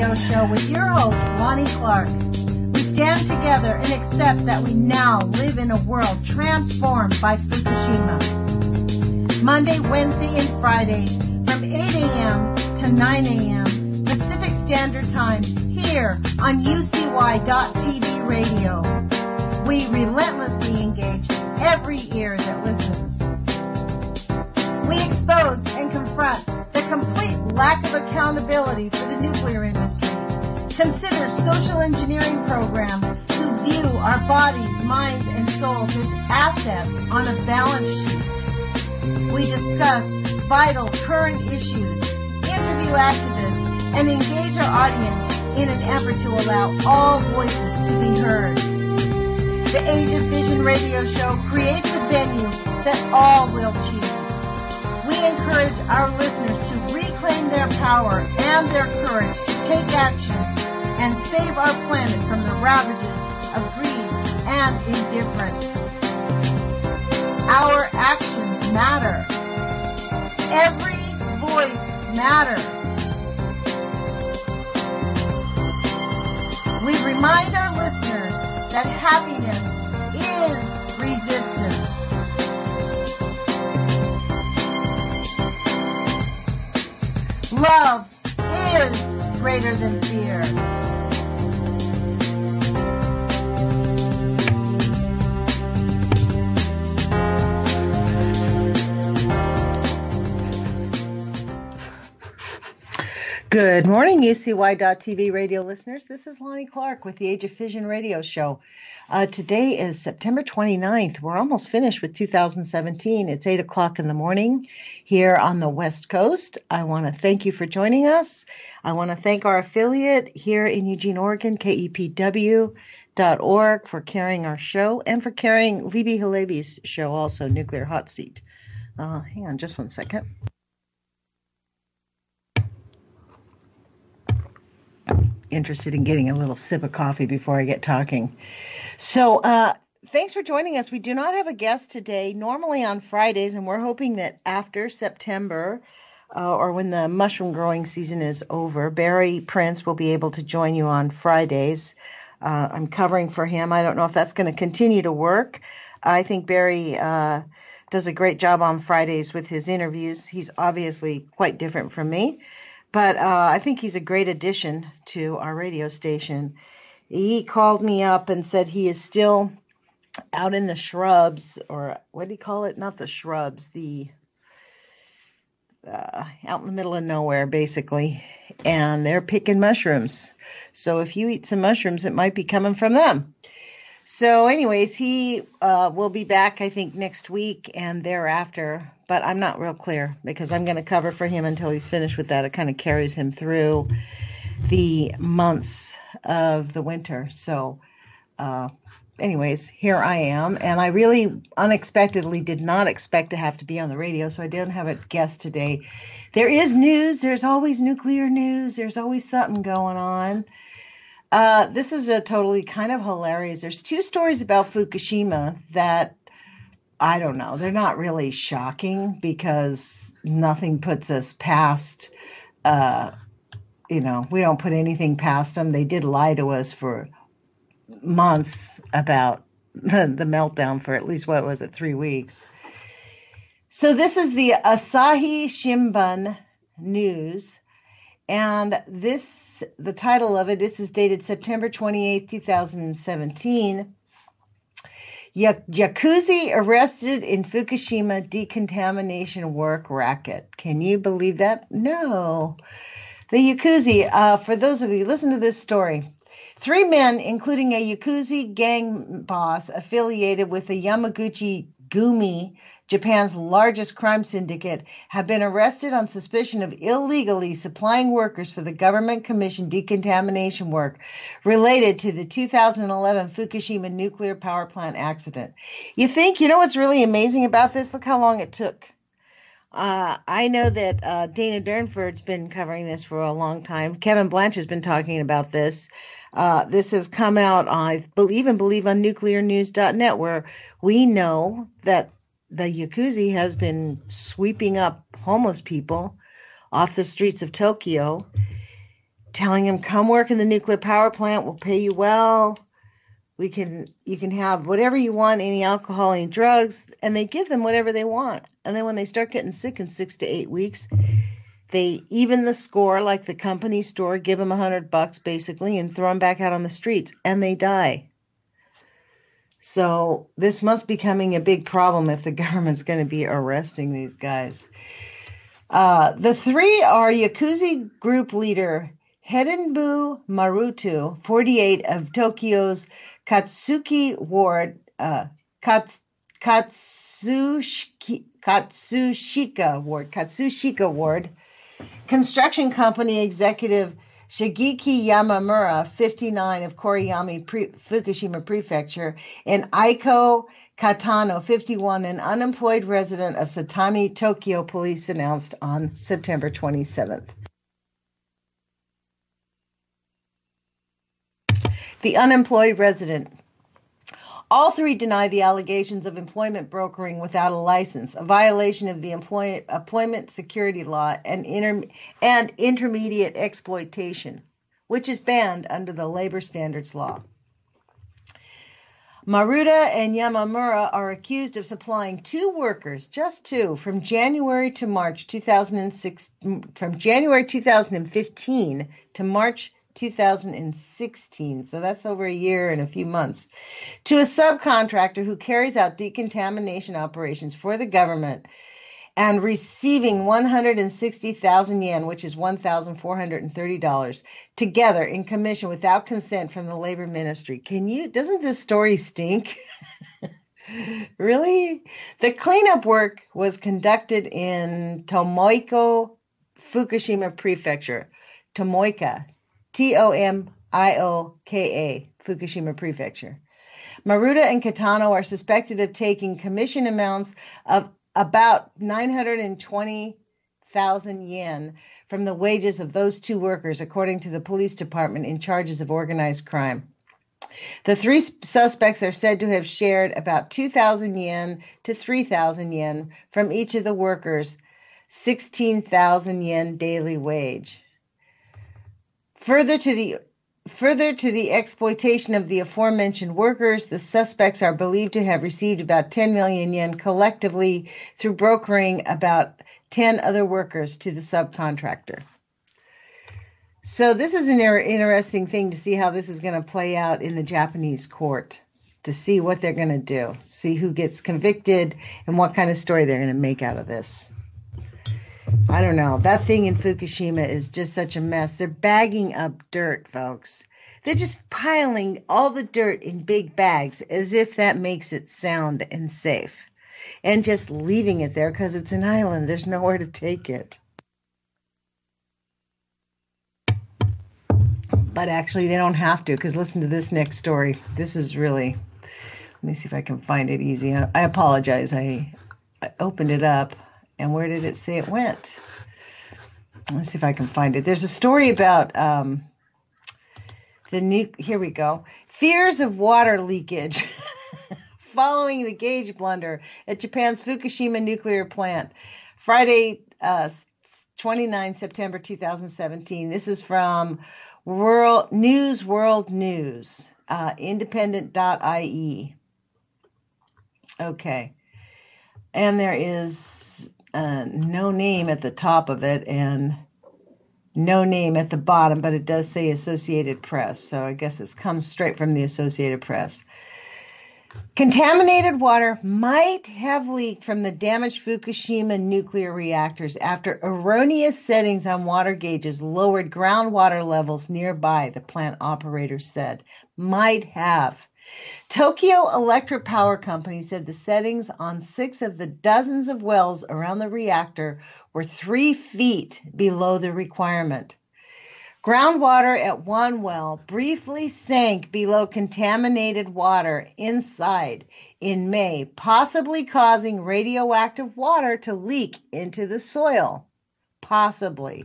Radio Show with your host, Lonnie Clark. We stand together and accept that we now live in a world transformed by Fukushima. Monday, Wednesday, and Friday from 8 a.m. to 9 a.m. Pacific Standard Time here on UCY.TV Radio. We relentlessly engage every ear that listens. We expose and confront the complete lack of accountability for the nuclear industry. Consider social engineering programs who view our bodies, minds, and souls as assets on a balance sheet. We discuss vital current issues, interview activists, and engage our audience in an effort to allow all voices to be heard. The Age of Fission radio show creates a venue that all will choose. We encourage our listeners to reclaim their power and their courage to take action and save our planet from the ravages of greed and indifference. Our actions matter. Every voice matters. We remind our listeners that happiness is resistance. Love is greater than fear. Good morning, UCY.TV radio listeners. This is Lonnie Clark with the Age of Fission radio show. Today is September 29th. We're almost finished with 2017. It's 8 o'clock in the morning here on the West Coast. I want to thank you for joining us. I want to thank our affiliate here in Eugene, Oregon, KEPW.org, for carrying our show and for carrying Libby Halevi's show also, Nuclear Hot Seat. Hang on just one second. Interested in getting a little sip of coffee before I get talking. So thanks for joining us. We do not have a guest today, normally on Fridays, and we're hoping that after September or when the mushroom growing season is over, Barry Prince will be able to join you on Fridays. I'm covering for him. I don't know if that's going to continue to work. I think Barry does a great job on Fridays with his interviews. He's obviously quite different from me. But I think he's a great addition to our radio station. He called me up and said he is still out in the shrubs, or what do you call it? Not the shrubs, out in the middle of nowhere, basically. And they're picking mushrooms. So if you eat some mushrooms, it might be coming from them. So anyways, he will be back, I think, next week and thereafter. But I'm not real clear because I'm going to cover for him until he's finished with that. It kind of carries him through the months of the winter. So anyways, here I am. And I really unexpectedly did not expect to have to be on the radio, so I didn't have a guest today. There is news. There's always nuclear news. There's always something going on. This is a totally kind of hilarious. There's two stories about Fukushima that I don't know. They're not really shocking because nothing puts us past, we don't put anything past them. They did lie to us for months about the meltdown for at least, 3 weeks. So this is the Asahi Shimbun News. And the title of it, this is dated September 28, 2017. Jacuzzi arrested in Fukushima decontamination work racket. Can you believe that? No. The Jacuzzi, for those of you, listen to this story. 3 men, including a Jacuzzi gang boss affiliated with the Yamaguchi Gumi, Japan's largest crime syndicate, have been arrested on suspicion of illegally supplying workers for the government-commissioned decontamination work related to the 2011 Fukushima nuclear power plant accident. You know what's really amazing about this? Look how long it took. I know that Dana Durnford's been covering this for a long time. Kevin Blanch has been talking about this. This has come out, I believe on nuclearnews.net, where we know that the Jacuzzi has been sweeping up homeless people off the streets of Tokyo. telling them, come work in the nuclear power plant, we'll pay you well. You can have whatever you want, any alcohol, any drugs, and they give them whatever they want. And then when they start getting sick in 6 to 8 weeks, they even the score, like the company store, give them $100 basically and throw them back out on the streets, and they die. So this must be becoming a big problem if the government's going to be arresting these guys. The three are Yakuza group leader Hidenbu Marutu, 48, of Tokyo's Katsuki Ward, Katsushika Ward, construction company executive Shigeki Yamamura, 59, of Koriyama, Fukushima Prefecture, and Aiko Katano, 51, an unemployed resident of Satami, Tokyo, police announced on September 27th. The unemployed resident. All three deny the allegations of employment brokering without a license, a violation of the employment security law, and intermediate exploitation, which is banned under the labor standards law. Maruta and Yamamura are accused of supplying two workers, just two, from January 2015 to March 2016, so that's over a year and a few months, to a subcontractor who carries out decontamination operations for the government and receiving 160,000 yen, which is $1,430, together in commission without consent from the labor ministry. Doesn't this story stink? Really? The cleanup work was conducted in Tomoika, Fukushima Prefecture. Tomoika, Tomioka, Fukushima Prefecture. Maruta and Katano are suspected of taking commission amounts of about 920,000 yen from the wages of those two workers, according to the police department in charges of organized crime. The three suspects are said to have shared about 2,000 yen to 3,000 yen from each of the workers, 16,000 yen daily wage. Further to the exploitation of the aforementioned workers, the suspects are believed to have received about 10 million yen collectively through brokering about 10 other workers to the subcontractor. So this is an interesting thing to see how this is going to play out in the Japanese court, to see what they're going to do, see who gets convicted and what kind of story they're going to make out of this. I don't know. That thing in Fukushima is just such a mess. They're bagging up dirt, folks. They're just piling all the dirt in big bags as if that makes it sound and safe. And just leaving it there because it's an island. There's nowhere to take it. But actually, they don't have to, because listen to this next story. This is really... Let me see if I can find it easy. I apologize. I opened it up. And where did it say it went? Let's see if I can find it. There's a story about here we go. Fears of water leakage following the gauge blunder at Japan's Fukushima nuclear plant. Friday, 29 September 2017. This is from World News, independent.ie. Okay. And there is no name at the top of it and no name at the bottom, but it does say Associated Press. So I guess it comes straight from the Associated Press. Contaminated water might have leaked from the damaged Fukushima nuclear reactors after erroneous settings on water gauges lowered groundwater levels nearby, the plant operator said. Might have. Tokyo Electric Power Company said the settings on 6 of the dozens of wells around the reactor were 3 feet below the requirement. Groundwater at one well briefly sank below contaminated water inside in May, possibly causing radioactive water to leak into the soil. Possibly.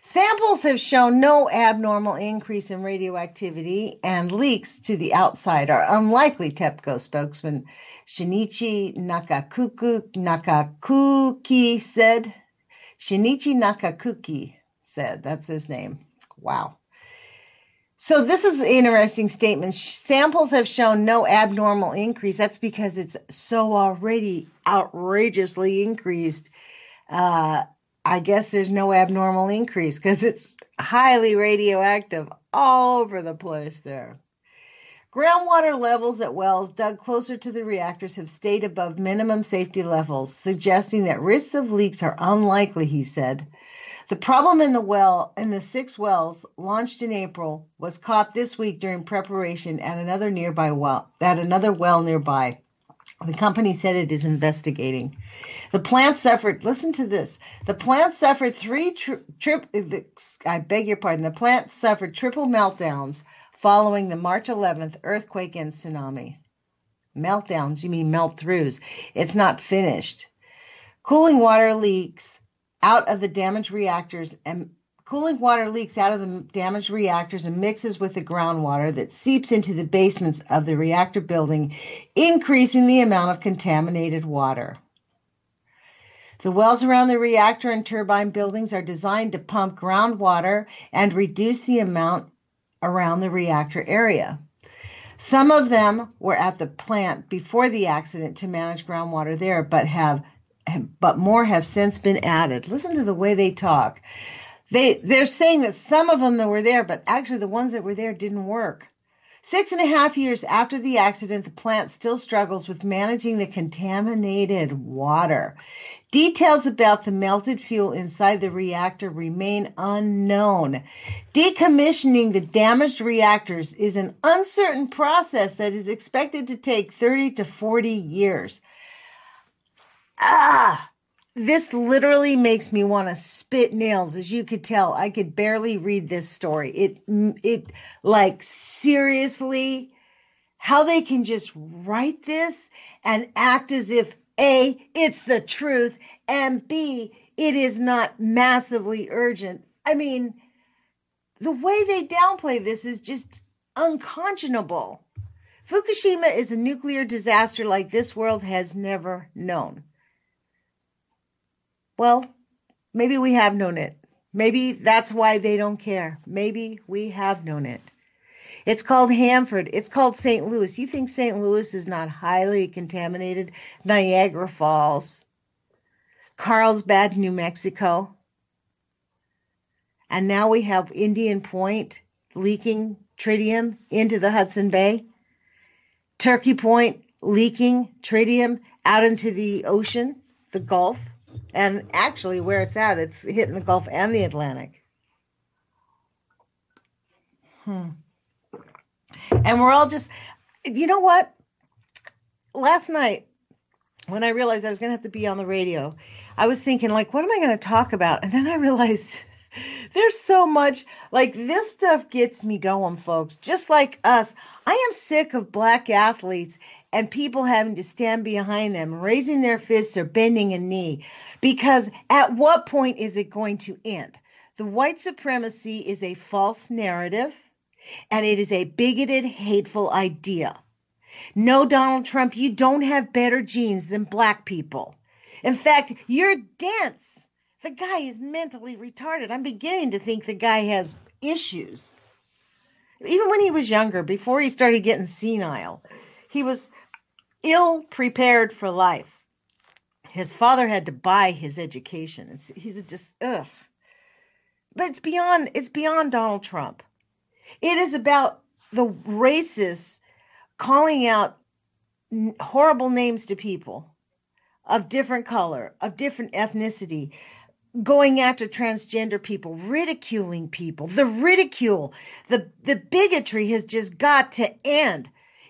Samples have shown no abnormal increase in radioactivity, and leaks to the outside are unlikely, TEPCO spokesman Shinichi Nakakuki said. Shinichi Nakakuki said, that's his name. Wow. So this is an interesting statement. Samples have shown no abnormal increase. That's because it's so already outrageously increased. I guess there's no abnormal increase because it's highly radioactive all over the place there. Groundwater levels at wells dug closer to the reactors have stayed above minimum safety levels, suggesting that risks of leaks are unlikely, he said. The problem in the 6 wells launched in April was caught this week during preparation at another well nearby. The company said it is investigating. The plant suffered, listen to this, the plant suffered triple meltdowns following the March 11th earthquake and tsunami. Meltdowns, you mean melt-throughs. It's not finished. Cooling water leaks out of the damaged reactors and mixes with the groundwater that seeps into the basements of the reactor building, increasing the amount of contaminated water. The wells around the reactor and turbine buildings are designed to pump groundwater and reduce the amount around the reactor area. Some of them were at the plant before the accident to manage groundwater there, but more have since been added. Listen to the way they talk. They're saying that some of them that were there, but actually the ones that were there didn't work. 6.5 years after the accident, the plant still struggles with managing the contaminated water. Details about the melted fuel inside the reactor remain unknown. Decommissioning the damaged reactors is an uncertain process that is expected to take 30 to 40 years. This literally makes me want to spit nails. As you could tell, I could barely read this story. It like seriously, how they can just write this and act as if A, it's the truth, and B, it is not massively urgent. I mean, the way they downplay this is just unconscionable. Fukushima is a nuclear disaster like this world has never known. Well, maybe we have known it. Maybe that's why they don't care. Maybe we have known it. It's called Hanford. It's called St. Louis. You think St. Louis is not highly contaminated? Niagara Falls, Carlsbad, New Mexico. And now we have Indian Point leaking tritium into the Hudson Bay. Turkey Point leaking tritium out into the ocean, the Gulf. And actually, where it's at, it's hitting the Gulf and the Atlantic. And we're all just, you know what? Last night, when I realized I was going to have to be on the radio, I was thinking, like, what am I going to talk about? And then I realized there's so much, like, this stuff gets me going, folks. Just like us, I am sick of black athletes and people having to stand behind them, raising their fists or bending a knee. Because at what point is it going to end? The white supremacy is a false narrative, and it is a bigoted, hateful idea. No, Donald Trump, you don't have better genes than black people. In fact, you're dense. The guy is mentally retarded. I'm beginning to think the guy has issues. Even when he was younger, before he started getting senile, he was ill prepared for life. His father had to buy his education. He's just, ugh. But it's beyond Donald Trump. It is about the racists calling out horrible names to people of different color, of different ethnicity, going after transgender people, ridiculing people. The ridicule, the bigotry has just got to end.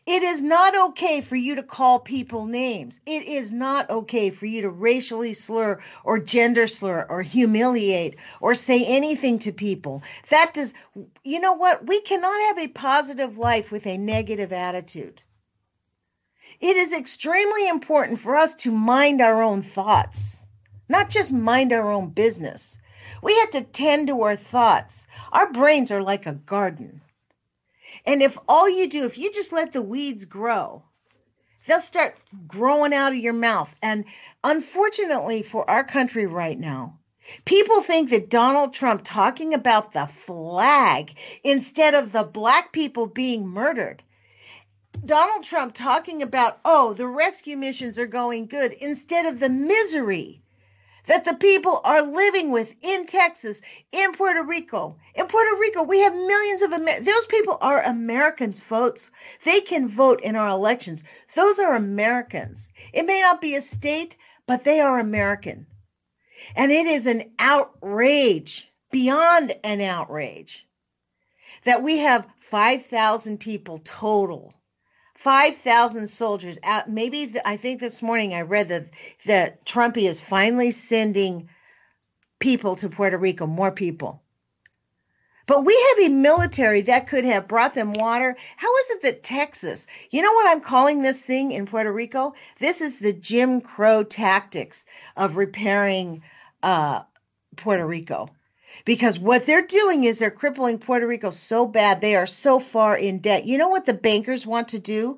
It is not okay for you to call people names. It is not okay for you to racially slur or gender slur or humiliate or say anything to people. You know what? We cannot have a positive life with a negative attitude. It is extremely important for us to mind our own thoughts, not just mind our own business. We have to tend to our thoughts. Our brains are like a garden. And if you just let the weeds grow, they'll start growing out of your mouth. And unfortunately for our country right now, People think that Donald Trump talking about the flag instead of the black people being murdered, Donald Trump talking about, oh, the rescue missions are going good instead of the misery that the people are living with in Texas, in Puerto Rico. In Puerto Rico, we have millions of those people are Americans, folks. They can vote in our elections. Those are Americans. It may not be a state, but they are American. And it is an outrage, beyond an outrage, that we have 5,000 people total. 5,000 soldiers out. Maybe I think this morning I read that Trumpy is finally sending people to Puerto Rico, more people. But we have a military that could have brought them water. How is it that Texas, you know what I'm calling this thing in Puerto Rico? This is the Jim Crow tactics of repairing Puerto Rico. Because what they're doing is they're crippling Puerto Rico so bad. They are so far in debt. You know what the bankers want to do?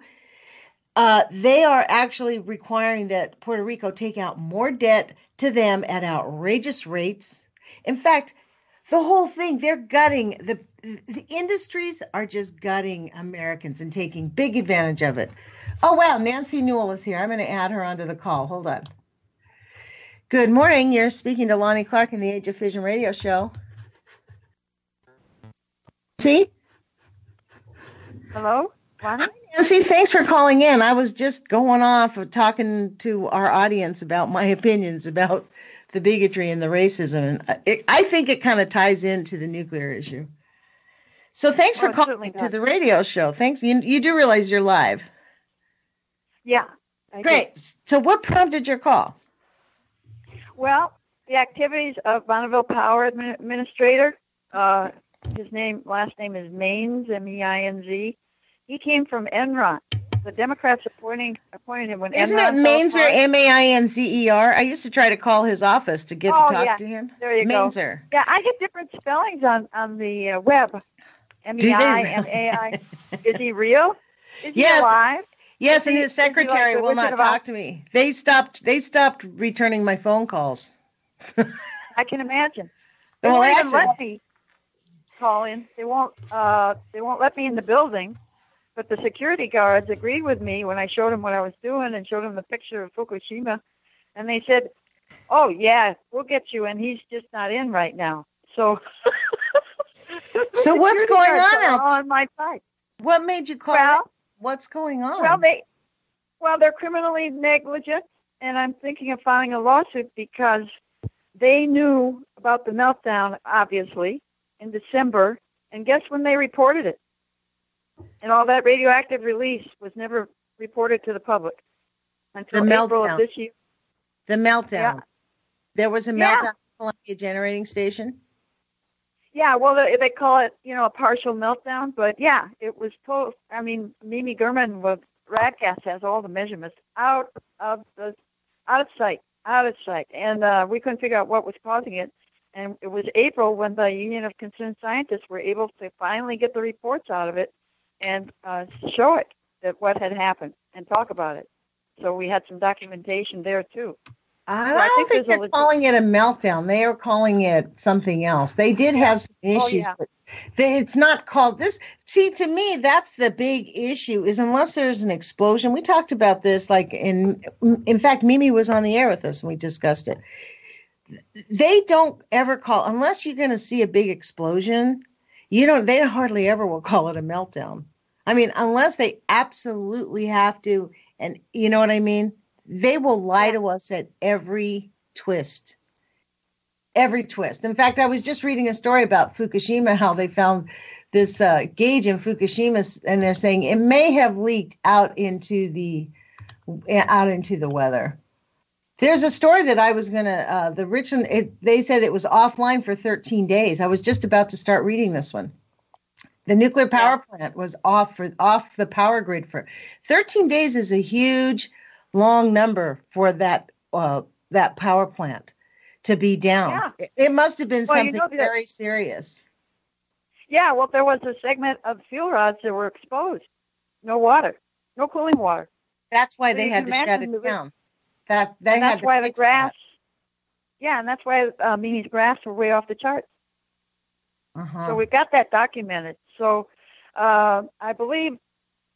They are actually requiring that Puerto Rico take out more debt to them at outrageous rates. In fact, the whole thing, they're gutting. The industries are just gutting Americans and taking big advantage of it. Oh, wow. Nancy Newell is here. I'm going to add her onto the call. Hold on. Good morning. You're speaking to Lonnie Clark in the Age of Fission radio show. See? Hello, Lonnie? Hi, Nancy. Thanks for calling in. I was just going off of talking to our audience about my opinions about the bigotry and the racism. And I think it kind of ties into the nuclear issue. So thanks for calling to the radio show. Thanks. You do realize you're live. Yeah. Great. So what prompted your call? Well, the activities of Bonneville Power Administrator, his last name is Mainz, M-E-I-N-Z. He came from Enron. The Democrats appointed him when Isn't Enron. it Mainzer, M-A-I-N-Z-E-R? I used to try to call his office to get to talk to him. There you Mainzer. go. Yeah, I get different spellings on the web. M-E-I-M-A-I. Is he real? Is he alive? Yes, and his secretary will not talk to me. They stopped returning my phone calls. I can imagine. They won't even let me call in. They won't let me in the building. But the security guards agreed with me when I showed them what I was doing and showed them the picture of Fukushima, and they said, "Oh yeah, we'll get you." And he's just not in right now. So. So what's going on out on my side? What made you call? What's going on? Well, they're criminally negligent, and I'm thinking of filing a lawsuit because they knew about the meltdown, obviously, in December, and guess when they reported it? And all that radioactive release was never reported to the public until April of this year. The meltdown. Yeah. There was a meltdown at Columbia Generating Station? Yeah, well, they call it, a partial meltdown, but yeah, it was total. I mean, Mimi Gurman with Radcast has all the measurements out of sight, and we couldn't figure out what was causing it. And it was April when the Union of Concerned Scientists were able to finally get the reports out of it and show it that what had happened and talk about it. So we had some documentation there too. I don't think they're calling it a meltdown. They are calling it something else. They did have some issues, but it's not called this. See, to me, that's the big issue is unless there's an explosion. We talked about this, in fact, Mimi was on the air with us and we discussed it. They don't ever call, unless you're going to see a big explosion, they hardly ever will call it a meltdown. I mean, unless they absolutely have to, and you know what I mean? They will lie to us at every twist. Every twist. In fact, I was just reading a story about Fukushima, how they found this gauge in Fukushima, and they're saying it may have leaked out into the weather. There's a story that I was going to, they said it was offline for 13 days. I was just about to start reading this one. The nuclear power plant was off the power grid for 13 days is a huge, long number for that power plant to be down. Yeah. It must have been something very serious. Yeah, well, there was a segment of fuel rods that were exposed. No water, no cooling water. That's why they had to shut it down. That's why the grass. Yeah, and that's why Mimi's graphs were way off the charts. Uh-huh. So we've got that documented. So I believe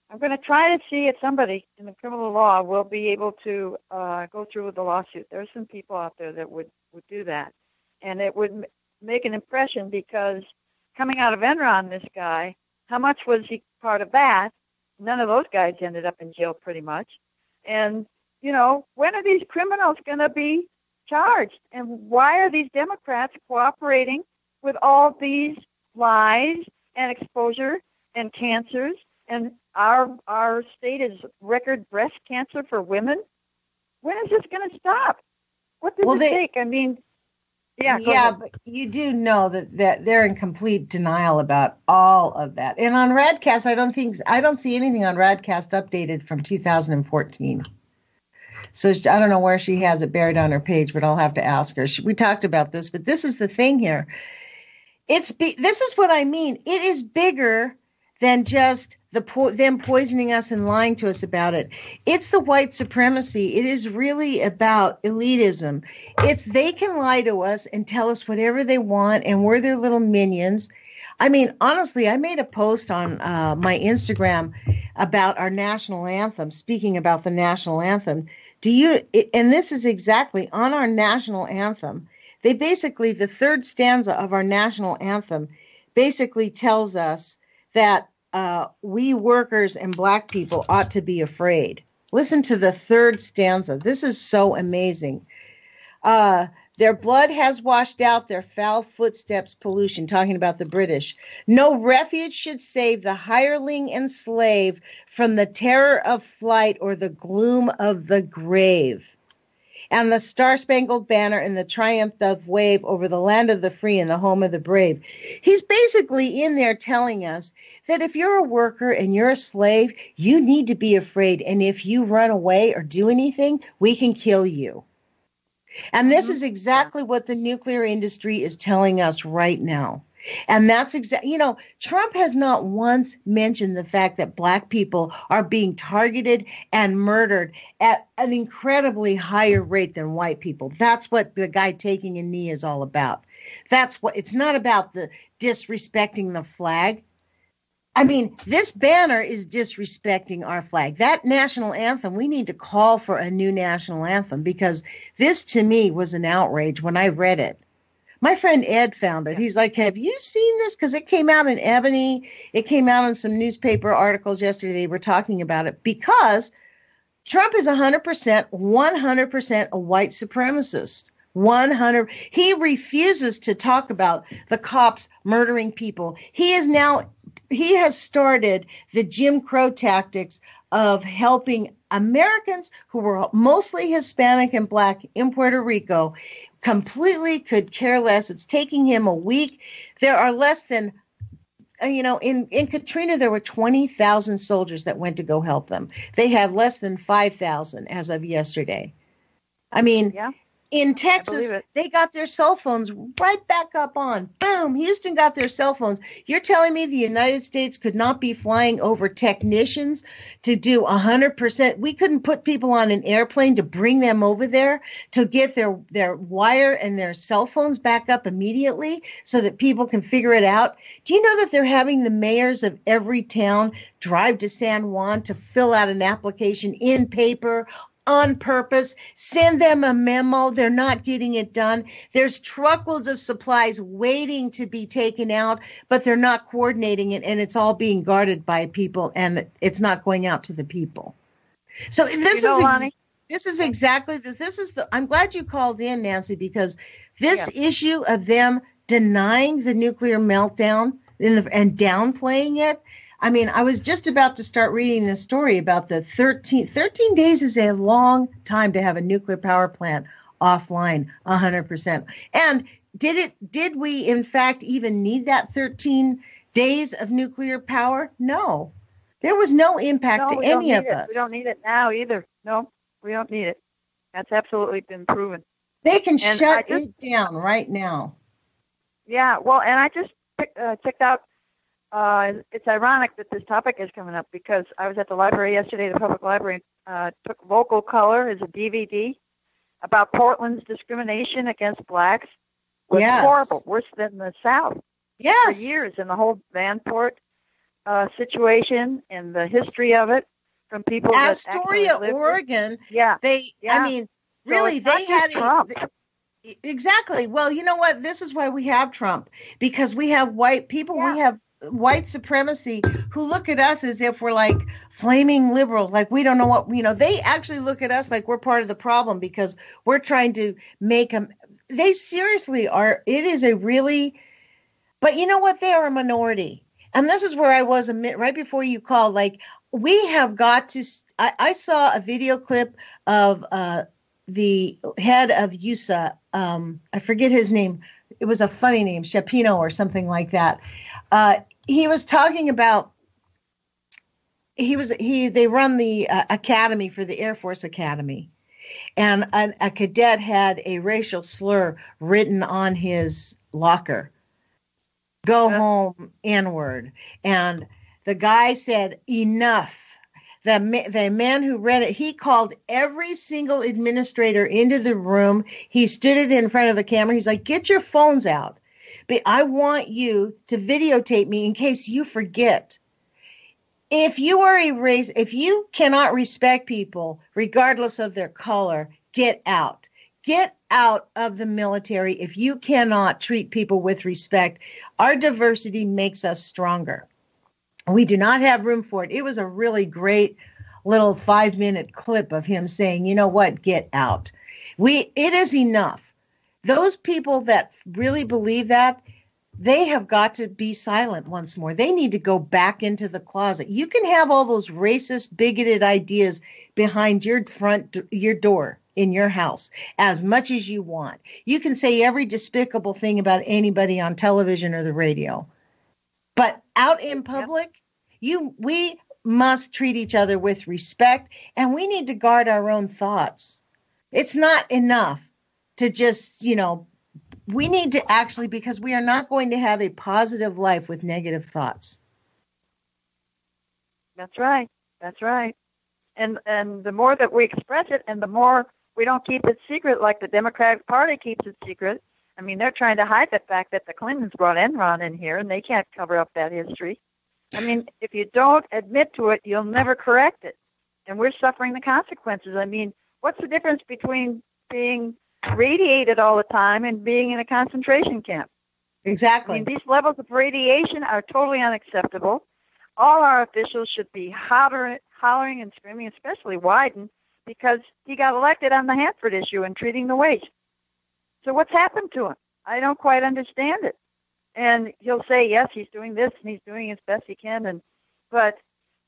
I'm going to try to see if somebody in the criminal law will be able to go through with the lawsuit. There's some people out there that would do that. And it would make an impression because coming out of Enron, this guy, how much was he part of that? None of those guys ended up in jail pretty much. And, you know, when are these criminals going to be charged? And why are these Democrats cooperating with all these lies and exposure and cancers? And our state is record breast cancer for women. When is this going to stop? What does it take? I mean, yeah, but you do know that they're in complete denial about all of that. And on Radcast, I don't see anything on Radcast updated from 2014. So I don't know where she has it buried on her page, but I'll have to ask her. We talked about this, but this is the thing here. This is what I mean. It is bigger than just them poisoning us and lying to us about it. It's the white supremacy. It is really about elitism. They can lie to us and tell us whatever they want, and we're their little minions. I mean, honestly, I made a post on my Instagram about our national anthem, speaking about the national anthem. And this is exactly on our national anthem. They basically, the third stanza of our national anthem basically tells us that we workers and Black people ought to be afraid. Listen to the third stanza. This is so amazing. Their blood has washed out their foul footsteps pollution, talking about the British. No refuge should save the hireling and slave from the terror of flight or the gloom of the grave. And the star-spangled banner and the triumph doth wave over the land of the free and the home of the brave. He's basically in there telling us that if you're a worker and you're a slave, you need to be afraid. And if you run away or do anything, we can kill you. And this is exactly what the nuclear industry is telling us right now. And that's exactly, Trump has not once mentioned the fact that Black people are being targeted and murdered at an incredibly higher rate than white people. That's what the guy taking a knee is all about. It's not about the disrespecting the flag. I mean, this banner is disrespecting our flag. That national anthem, we need to call for a new national anthem, because this to me was an outrage when I read it. My friend Ed found it. He's like, have you seen this? Because it came out in Ebony. It came out in some newspaper articles yesterday. They were talking about it because Trump is 100% a white supremacist. 100. He refuses to talk about the cops murdering people. He has started the Jim Crow tactics of helping Americans who were mostly Hispanic and Black in Puerto Rico. Completely could care less. It's taking him a week. There are less than, in Katrina, there were 20,000 soldiers that went to go help them. They had less than 5,000 as of yesterday. I mean, in Texas, they got their cell phones right back up on. Boom, Houston got their cell phones. You're telling me the United States could not be flying over technicians to do 100%? We couldn't put people on an airplane to bring them over there to get their wire and their cell phones back up immediately so that people can figure it out? Do you know that they're having the mayors of every town drive to San Juan to fill out an application in paper on purpose, send them a memo? They're not getting it done. There's truckloads of supplies waiting to be taken out, but they're not coordinating it, and it's all being guarded by people, and it's not going out to the people. So this is exactly this. I'm glad you called in, Nancy, because this issue of them denying the nuclear meltdown and downplaying it. I mean, I was just about to start reading this story about the 13 days is a long time to have a nuclear power plant offline 100%. And did we in fact even need that 13 days of nuclear power? No, there was no impact to any of us. We don't need it now either. No, we don't need it. That's absolutely been proven. They can shut it down right now. Yeah, well, and I just checked out. It's ironic that this topic is coming up because I was at the library yesterday, the public library, took Vocal Color as a DVD about Portland's discrimination against blacks was Yes. horrible, worse than the South. Yes. For years, and the whole Vanport situation and the history of it from people Astoria, that actually lived Oregon. Yeah. I mean, really, so they had Trump. Exactly. Well, you know what? This is why we have Trump, because we have white people, we have white supremacy who look at us as if we're like flaming liberals, like we don't know what, they actually look at us like we're part of the problem because we're trying to make them, they seriously are. It is a really, but you know what? They are a minority. And this is where I was right before you called. Like, we have got to, I saw a video clip of the head of USA. I forget his name. It was a funny name, Shapino or something like that. He was talking about, they run the academy for the Air Force Academy. And a cadet had a racial slur written on his locker. Go home, N-word. And the guy said, enough. The man who read it, he called every single administrator into the room. He stood it in front of the camera. He's like, get your phones out. But I want you to videotape me in case you forget. If you are if you cannot respect people, regardless of their color, get out. Get out of the military if you cannot treat people with respect. Our diversity makes us stronger. We do not have room for it. It was a really great little 5-minute clip of him saying, you know what, get out. It is enough. Those people that really believe that, they have got to be silent once more. They need to go back into the closet. You can have all those racist, bigoted ideas behind your door in your house as much as you want. You can say every despicable thing about anybody on television or the radio. But out in public, we must treat each other with respect, and we need to guard our own thoughts. It's not enough to just, we need to actually, because we are not going to have a positive life with negative thoughts. That's right. That's right. And the more that we express it, and the more we don't keep it secret, like the Democratic Party keeps it secret. I mean, they're trying to hide the fact that the Clintons brought Enron in here, and they can't cover up that history. I mean, if you don't admit to it, you'll never correct it. And we're suffering the consequences. I mean, what's the difference between being radiated all the time and being in a concentration camp? Exactly. I mean, these levels of radiation are totally unacceptable. All our officials should be hollering and screaming, especially Wyden, because he got elected on the Hanford issue and treating the waste. So what's happened to him? I don't quite understand it. And he'll say, yes, he's doing this and he's doing as best he can. But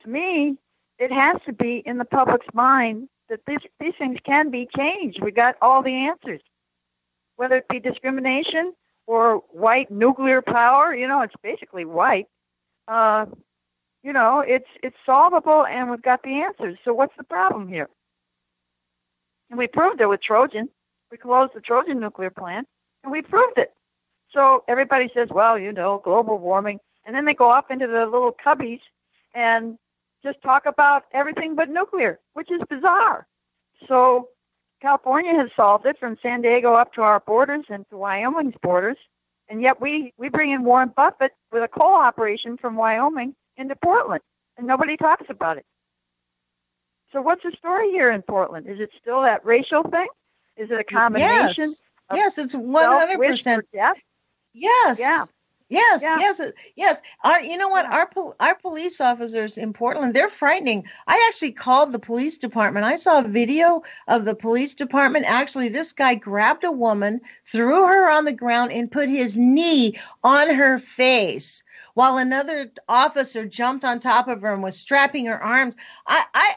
to me, it has to be in the public's mind that these things can be changed. We got all the answers, whether it be discrimination or white nuclear power. It's basically white. It's solvable, and we've got the answers. So what's the problem here? And we proved it with Trojan. We closed the Trojan nuclear plant, and we proved it. So everybody says, well, global warming. And then they go off into the little cubbies and just talk about everything but nuclear, which is bizarre. So California has solved it from San Diego up to our borders and to Wyoming's borders. And yet we bring in Warren Buffett with a coal operation from Wyoming into Portland, and nobody talks about it. So what's the story here in Portland? Is it still that racial thing? Is it a combination? Yes, it's 100%. Yes. Yeah. Yes, yes. Our police officers in Portland, they're frightening. I actually called the police department. I saw a video of the police department. Actually, this guy grabbed a woman, threw her on the ground, and put his knee on her face while another officer jumped on top of her and was strapping her arms. I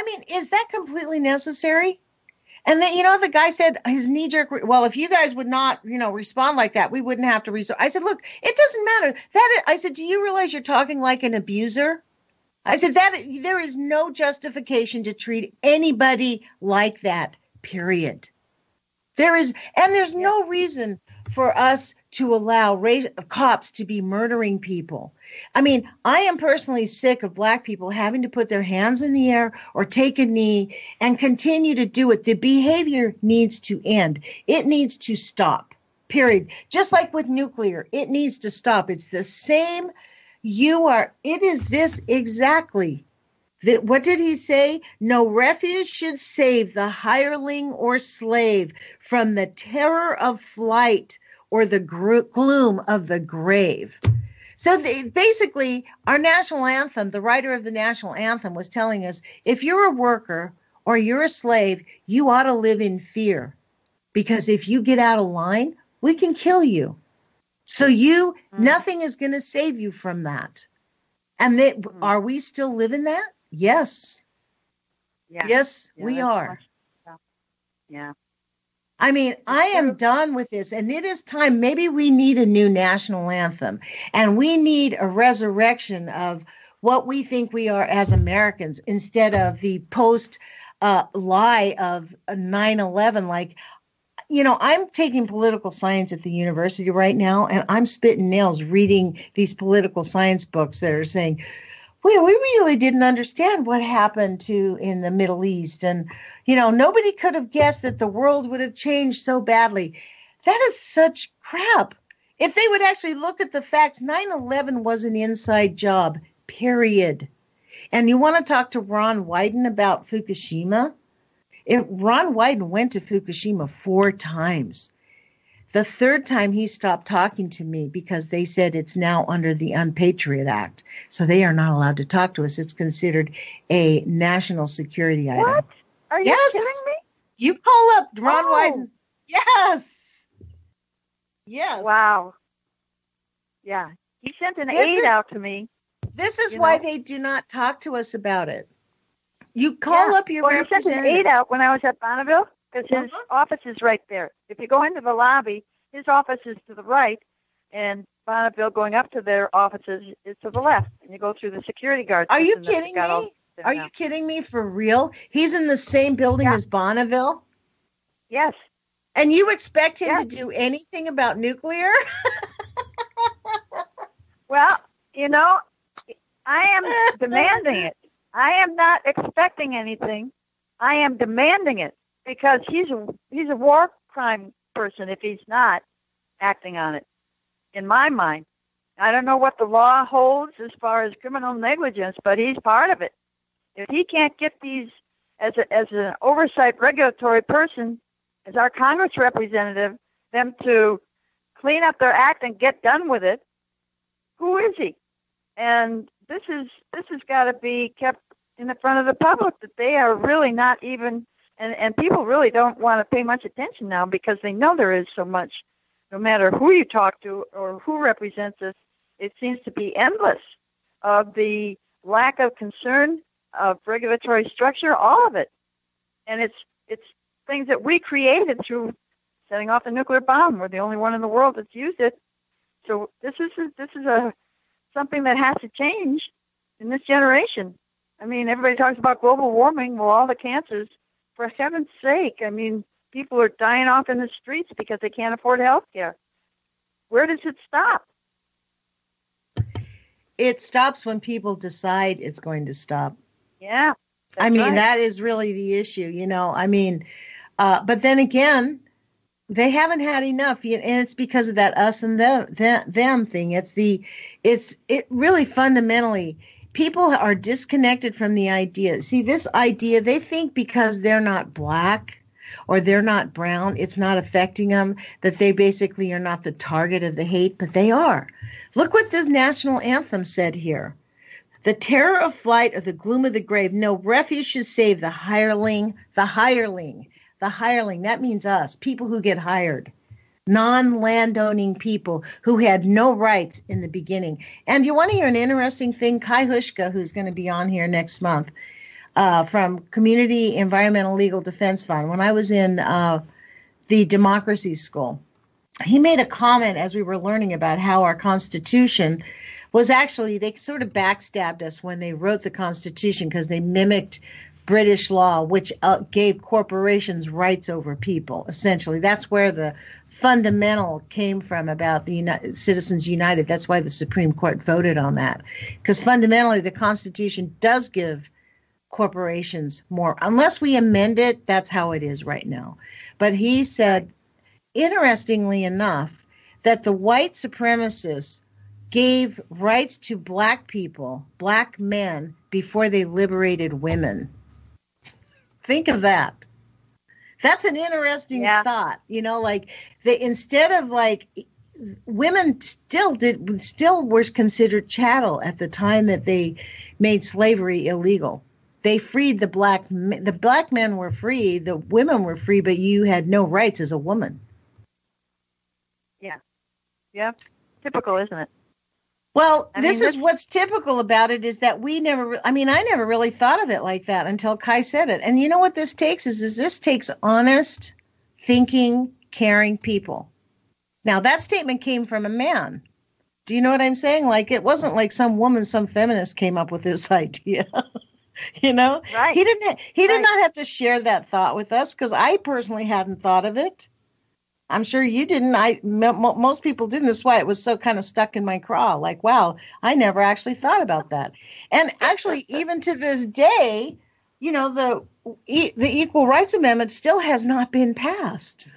mean, is that completely necessary? And then, the guy said his knee jerk. Well, if you guys would not, respond like that, we wouldn't have to resort. I said, look, it doesn't matter. I said, do you realize you're talking like an abuser? I said there is no justification to treat anybody like that, period. There's no reason for us to allow cops to be murdering people. I mean, I am personally sick of Black people having to put their hands in the air or take a knee and continue to do it. The behavior needs to end. It needs to stop, period. Just like with nuclear, it needs to stop. It's the same. It is this exactly. What did he say? No refuge should save the hireling or slave from the terror of flight or the gloom of the grave. So basically, our national anthem, the writer of the national anthem was telling us, if you're a worker or you're a slave, you ought to live in fear. Because if you get out of line, we can kill you. So nothing is going to save you from that. And are we still living that? Yes. Yeah. Yes, we are. Yeah. I mean, I am done with this, and it is time. Maybe we need a new national anthem, and we need a resurrection of what we think we are as Americans instead of the lie of 9/11. Like, I'm taking political science at the university right now, and I'm spitting nails reading these political science books that are saying, we really didn't understand what happened in the Middle East. And, nobody could have guessed that the world would have changed so badly. That is such crap. If they would actually look at the facts, 9/11 was an inside job, period. And you want to talk to Ron Wyden about Fukushima? Ron Wyden went to Fukushima 4 times. The 3rd time he stopped talking to me because they said it's now under the Unpatriot Act. So they are not allowed to talk to us. It's considered a national security item. What? Are you kidding me? You call up Ron Wyden. Yes. Yes. Wow. Yeah. He sent an aide out to me. This is why they do not talk to us about it. You call up your representative. He sent an aide out when I was at Bonneville. Because his office is right there. If you go into the lobby, his office is to the right, and Bonneville going up to their offices is to the left. And you go through the security guards. Are you kidding me? Are you kidding me for real? He's in the same building as Bonneville? Yes. And you expect him to do anything about nuclear? Well, I am demanding it. I am not expecting anything. I am demanding it. Because he's a war crime person if he's not acting on it, in my mind. I don't know what the law holds as far as criminal negligence, but he's part of it. If he can't get these as an oversight regulatory person, as our Congress representative, them to clean up their act and get done with it, who is he? And this has got to be kept in the front of the public that they are really not even. And people really don't want to pay much attention now because they know there is so much. No matter who you talk to or who represents us, it seems to be endless of the lack of concern of regulatory structure, all of it. And it's things that we created through setting off the nuclear bomb. We're the only one in the world that's used it. So this is something that has to change in this generation. I mean, everybody talks about global warming. Well, all the cancers. For heaven's sake, I mean, people are dying off in the streets because they can't afford health care. Where does it stop? It stops when people decide it's going to stop. Yeah. I mean, that is really the issue, I mean, but then again, they haven't had enough, and it's because of that us and them thing. It really fundamentally, people are disconnected from the idea. See, this idea, they think because they're not Black or they're not brown, it's not affecting them, that they basically are not the target of the hate, but they are. Look what the national anthem said here. The terror of flight or the gloom of the grave, no refuge should save the hireling. The hireling. That means us, people who get hired. Non-landowning people who had no rights in the beginning. And you want to hear an interesting thing? Kai Hushka, who's going to be on here next month, from Community Environmental Legal Defense Fund, when I was in the democracy school, he made a comment as we were learning about how our Constitution was actually, they sort of backstabbed us when they wrote the Constitution because they mimicked British law, which gave corporations rights over people. Essentially, that's where the fundamental came from about the Citizens United. That's why the Supreme Court voted on that, because fundamentally the Constitution does give corporations more, unless we amend it. That's how it is right now. But he said, interestingly enough, that the white supremacists gave rights to black people, black men, before they liberated women. Think of that. That's an interesting thought. You know, like instead of like women still were considered chattel at the time that they made slavery illegal. They freed the black men were free, the women were free, but you had no rights as a woman. Yeah. Yeah. Typical, isn't it? Well, this is what's typical about it, is that I never really thought of it like that until Kai said it. And you know what this takes is this takes honest, thinking, caring people. Now, that statement came from a man. Do you know what I'm saying? Like, it wasn't like some woman, some feminist came up with this idea. You know? Right. He did not have to share that thought with us, because I personally hadn't thought of it. I'm sure you didn't. Most people didn't. That's why it was so kind of stuck in my craw. Like, wow, I never actually thought about that. And actually, even to this day, you know, the Equal Rights Amendment still has not been passed.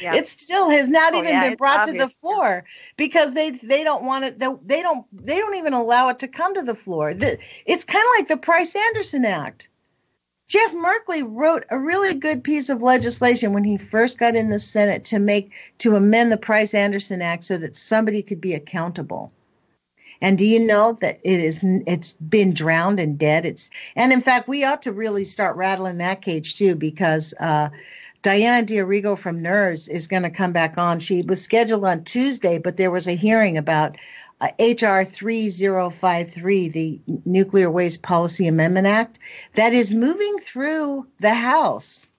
Yeah. It still has not been brought to the floor, because they don't want it. They don't even allow it to come to the floor. It's kind of like the Price-Anderson Act. Jeff Merkley wrote a really good piece of legislation when he first got in the Senate to amend the Price-Anderson Act so that somebody could be accountable. And do you know that it's been drowned and dead? And in fact, we ought to really start rattling that cage too, because Diana D'Arrigo from NERS is going to come back on. She was scheduled on Tuesday, but there was a hearing about H.R. 3053, the Nuclear Waste Policy Amendment Act, that is moving through the House.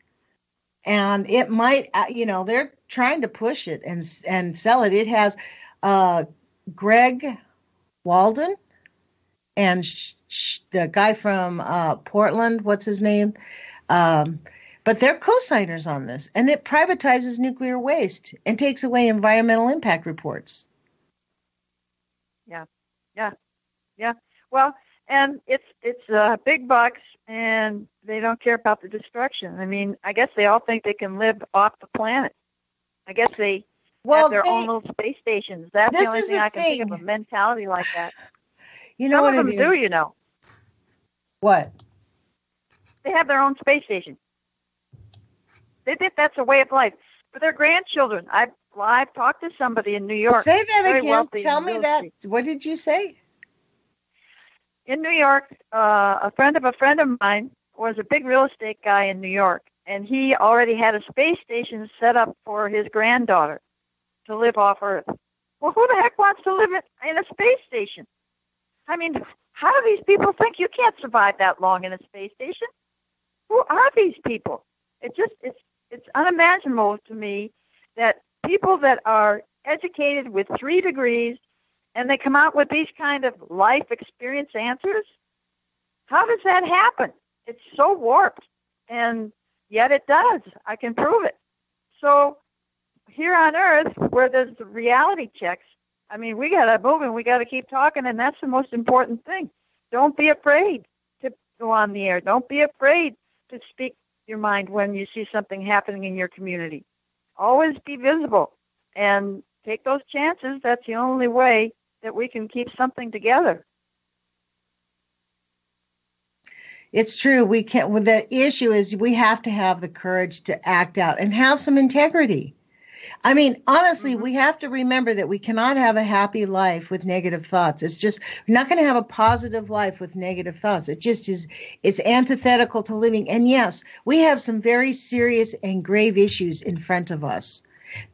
And it might, they're trying to push it and sell it. It has Greg Walden and the guy from Portland, what's his name? But they're co-signers on this. And it privatizes nuclear waste and takes away environmental impact reports. Yeah. Well, and it's big bucks, and they don't care about the destruction. I mean, I guess they all think they can live off the planet. I guess they have their own little space stations. That's the only thing I can think of, a mentality like that. You know Some what of them it is? do, you know. What? They have their own space station. They think that's a way of life. For their grandchildren, I've talked to somebody in New York. Say that again. Tell me that. What did you say? In New York, a friend of mine was a big real estate guy in New York, and he already had a space station set up for his granddaughter to live off Earth. Well, who the heck wants to live in a space station? I mean, how do these people think you can't survive that long in a space station? Who are these people? It's unimaginable to me that people that are educated with 3 degrees and they come out with these kind of life experience answers. How does that happen? It's so warped, and yet it does. I can prove it. So here on Earth, where there's the reality checks, I mean, we got to move and we got to keep talking, and that's the most important thing. Don't be afraid to go on the air. Don't be afraid to speak your mind when you see something happening in your community. Always be visible and take those chances. That's the only way that we can keep something together. It's true. We can't. Well, the issue is we have to have the courage to act out and have some integrity. I mean, honestly, we have to remember that we cannot have a happy life with negative thoughts. It's just, we're not going to have a positive life with negative thoughts. It just is, it's antithetical to living. And yes, we have some very serious and grave issues in front of us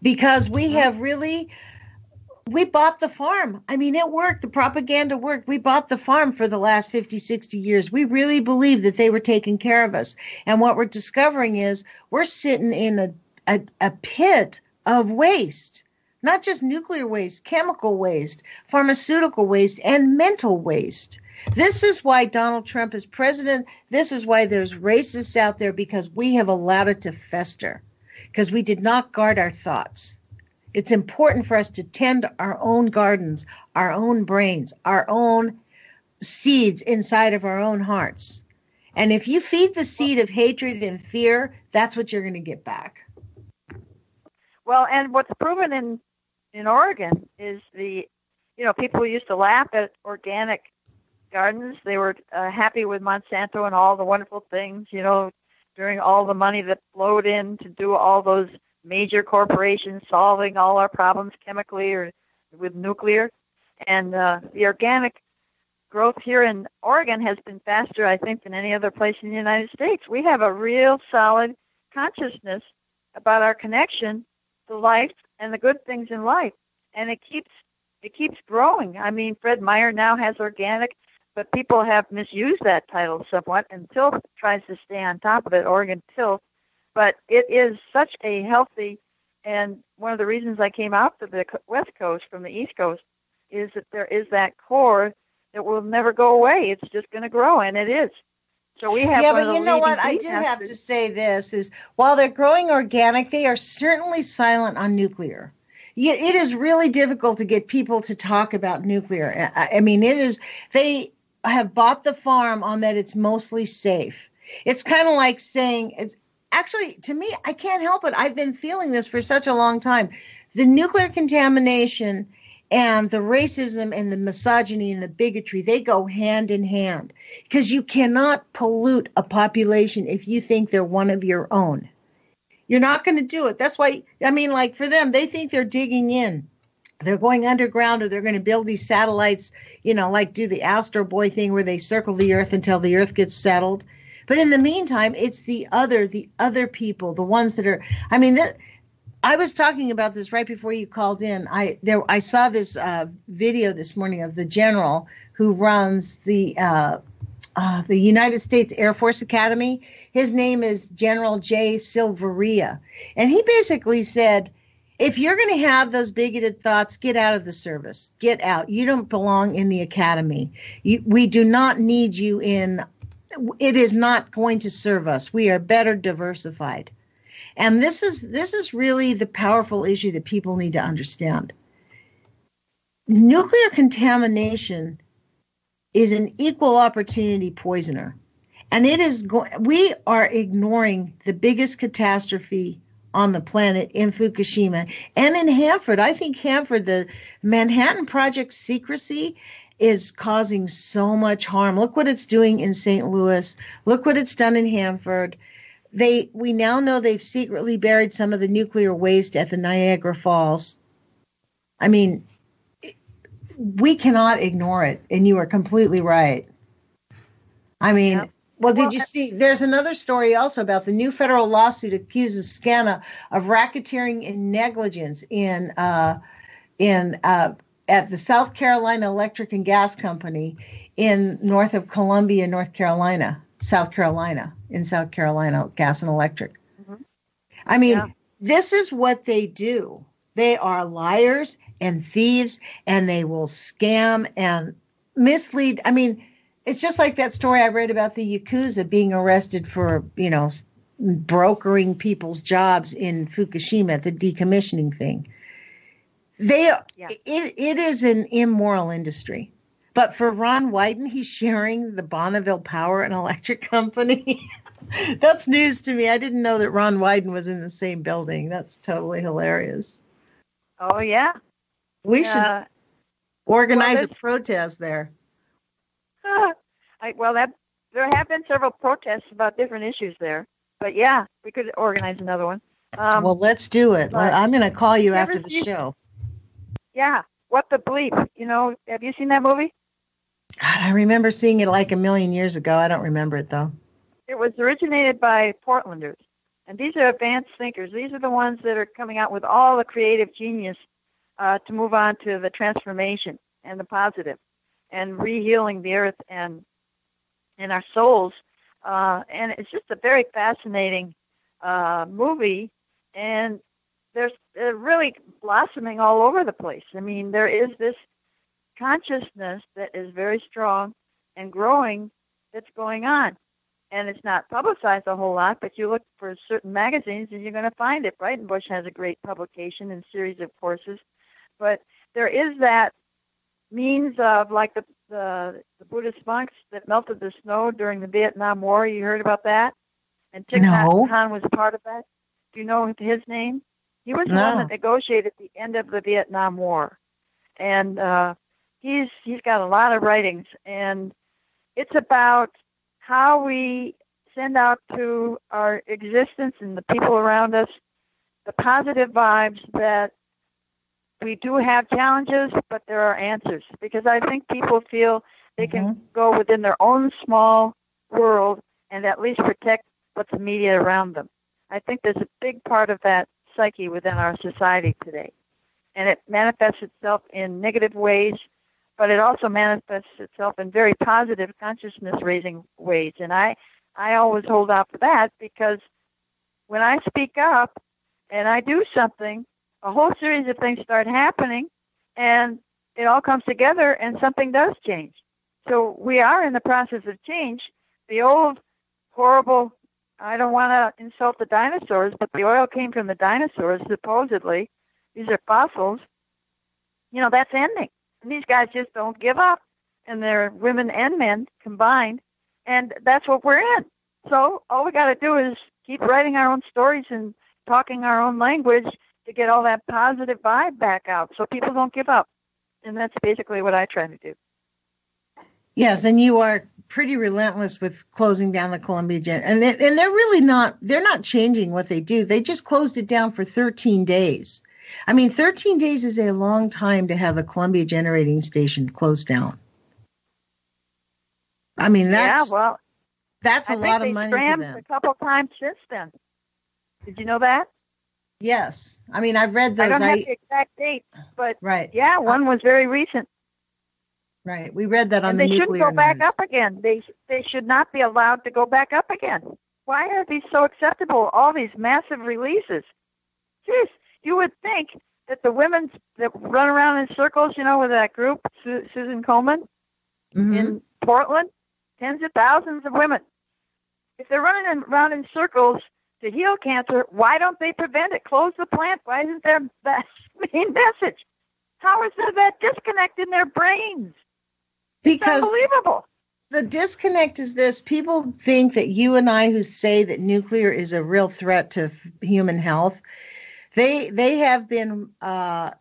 because we have really, we bought the farm. I mean, it worked. The propaganda worked. We bought the farm for the last 50, 60 years. We really believed that they were taking care of us. And what we're discovering is we're sitting in a pit of waste not just nuclear waste, chemical waste, pharmaceutical waste, and mental waste. This is why Donald Trump is president. This is why there's racists out there, because we have allowed it to fester, because we did not guard our thoughts. It's important for us to tend our own gardens, our own brains, our own seeds inside of our own hearts. And if you feed the seed of hatred and fear, that's what you're going to get back. Well, and what's proven in Oregon is people used to laugh at organic gardens. They were happy with Monsanto and all the wonderful things, during all the money that flowed in to do all those major corporations solving all our problems chemically or with nuclear. And the organic growth here in Oregon has been faster, I think, than any other place in the United States. We have a real solid consciousness about our connection to life and the good things in life, and it keeps growing. I mean, Fred Meyer now has organic, but people have misused that title somewhat, and Tilth tries to stay on top of it, Oregon Tilth. But it is such a healthy, and one of the reasons I came out to the West Coast from the East Coast is that there is that core that will never go away. It's just going to grow, and it is. So we have. Yeah, but you know what? I do have to say this is, while they're growing organic, they are certainly silent on nuclear. It is really difficult to get people to talk about nuclear. I mean, it is. They have bought the farm on that it's mostly safe. It's kind of like saying, it's actually, to me, I can't help it. I've been feeling this for such a long time. The nuclear contamination and the racism and the misogyny and the bigotry, they go hand in hand, because you cannot pollute a population if you think they're one of your own. You're not going to do it. That's why, I mean, like for them, they think they're digging in. They're going underground, or they're going to build these satellites, like do the Astro Boy thing where they circle the earth until the earth gets settled. But in the meantime, it's the other people, the ones that are, I mean, I was talking about this right before you called in. I saw this video this morning of the general who runs the United States Air Force Academy. His name is General J. Silveria. And he basically said, if you're going to have those bigoted thoughts, get out of the service. Get out. You don't belong in the academy. We do not need you in. It is not going to serve us. We are better diversified. And this is really the powerful issue that people need to understand. Nuclear contamination is an equal opportunity poisoner. And we are ignoring the biggest catastrophe on the planet in Fukushima and in Hanford. I think Hanford, the Manhattan Project secrecy is causing so much harm. Look what it's doing in St. Louis. Look what it's done in Hanford. We now know they've secretly buried some of the nuclear waste at the Niagara Falls. I mean, we cannot ignore it, and you are completely right. I mean, yeah. Well, did you see? There's another story also about the new federal lawsuit accuses SCANA of racketeering and negligence at the South Carolina Electric and Gas Company north of Columbia, South Carolina, Gas and Electric. Mm-hmm. I mean, This is what they do. They are liars and thieves, and they will scam and mislead. I mean, it's just like that story I read about the Yakuza being arrested for, brokering people's jobs in Fukushima, the decommissioning thing. It is an immoral industry. But for Ron Wyden, he's sharing the Bonneville Power and Electric Company. That's news to me. I didn't know that Ron Wyden was in the same building. That's totally hilarious. Oh, yeah. We should organize a protest there. There have been several protests about different issues there. But, yeah, we could organize another one. Well, let's do it. I'm going to call you after the show. Yeah. What the Bleep? Have you seen that movie? God, I remember seeing it like a million years ago. I don't remember it, though. It was originated by Portlanders. And these are advanced thinkers. These are the ones that are coming out with all the creative genius to move on to the transformation and the positive and re-healing the earth and our souls. And it's just a very fascinating movie. And there's really blossoming all over the place. I mean, there is this consciousness that is very strong and growing that's going on. And it's not publicized a whole lot, but you look for certain magazines and you're going to find it. Breitenbush has a great publication and series of courses. But there is that means of, like the Buddhist monks that melted the snow during the Vietnam War. You heard about that? And Thich Nhat Hanh was part of that. Do you know his name? He was the one that negotiated the end of the Vietnam War. And he's got a lot of writings. And it's about how we send out to our existence and the people around us the positive vibes that we do have challenges, but there are answers. Because I think people feel they can go within their own small world and at least protect what's immediate around them. I think there's a big part of that psyche within our society today. And it manifests itself in negative ways, but it also manifests itself in very positive consciousness-raising ways. And I always hold out for that, because when I speak up and I do something, a whole series of things start happening, and it all comes together, and something does change. So we are in the process of change. The old, horrible, I don't want to insult the dinosaurs, but the oil came from the dinosaurs, supposedly. These are fossils. That's ending. And these guys just don't give up, and they're women and men combined, and that's what we're in. So all we got to do is keep writing our own stories and talking our own language to get all that positive vibe back out, so people don't give up. And that's basically what I try to do. Yes, and you are pretty relentless with closing down the Columbia and they're really not. They're not changing what they do. They just closed it down for 13 days. I mean, 13 days is a long time to have a Columbia generating station closed down. I mean, that's a lot of money to them. A couple times since then. Did you know that? Yes. I mean, I've read those. I don't have the exact date, but yeah, one was very recent. Right. We read that on the nuclear news. They shouldn't go back up again. They should not be allowed to go back up again. Why are these so acceptable, all these massive releases? Jeez, you would think that the women that run around in circles, with that group, Susan Komen, in Portland, tens of thousands of women. If they're running around in circles to heal cancer, why don't they prevent it? Close the plant. Why isn't there that main message? How is there that disconnect in their brains? Because it's unbelievable. The disconnect is this. People think that you and I, who say that nuclear is a real threat to human health, they have been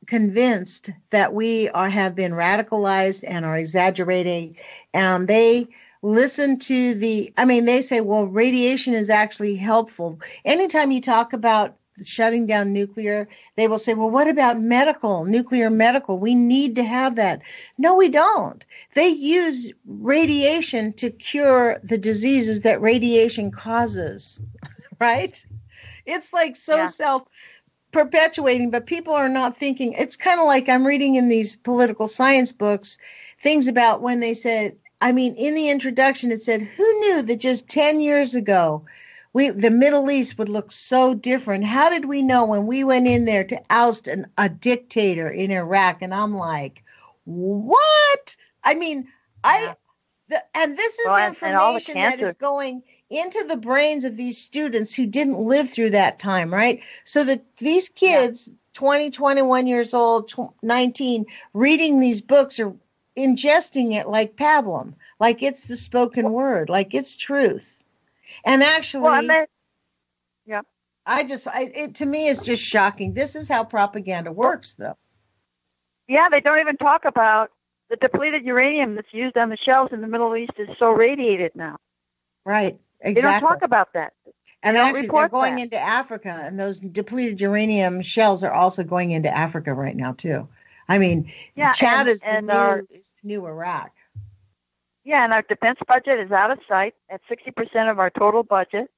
convinced that we have been radicalized and are exaggerating, and they listen to they say, well, radiation is actually helpful. Anytime you talk about shutting down nuclear, they will say, well, what about nuclear medical? We need to have that. No, we don't. They use radiation to cure the diseases that radiation causes, right? It's like self-perpetuating, but people are not thinking. It's kind of like I'm reading in these political science books things about when they said, in the introduction, it said, who knew that just 10 years ago, the Middle East would look so different? How did we know when we went in there to oust a dictator in Iraq? And I'm like, what? And this is information that is going into the brains of these students who didn't live through that time, right? So that these kids, 20, 21 years old, 19, reading these books are ingesting it like pablum, like it's the spoken word, like it's truth. And actually, to me, it's just shocking. This is how propaganda works, though. Yeah, they don't even talk about the depleted uranium that's used on the shelves in the Middle East is so radiated now. Right, exactly. They don't talk about that. And actually, they're going into Africa, and those depleted uranium shells are also going into Africa right now, too. Chad is the new Iraq. Yeah, and our defense budget is out of sight at 60% of our total budget.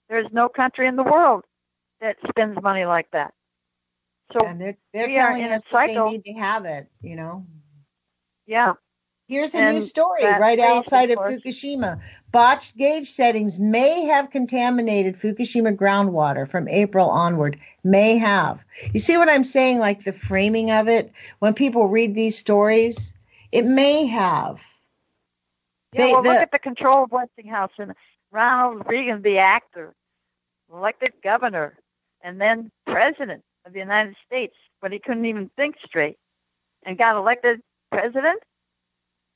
There's no country in the world that spends money like that. So and they're telling us that they need to have it, Yeah. Here's a new And story that right priest, outside of course. Fukushima. Botched gauge settings may have contaminated Fukushima groundwater from April onward. May have. You see what I'm saying? Like the framing of it, when people read these stories, it may have. Yeah, well, look at the control of Westinghouse and Ronald Reagan, the actor, elected governor, and then president of the United States, but he couldn't even think straight and got elected president.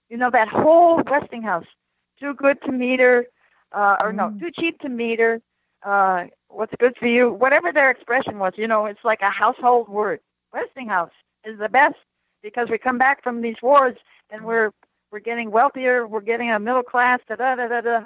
You know, that whole Westinghouse, too good to meter, too cheap to meter, what's good for you, whatever their expression was, you know, it's like a household word. Westinghouse is the best because we come back from these wars and we're getting wealthier, we're getting a middle class,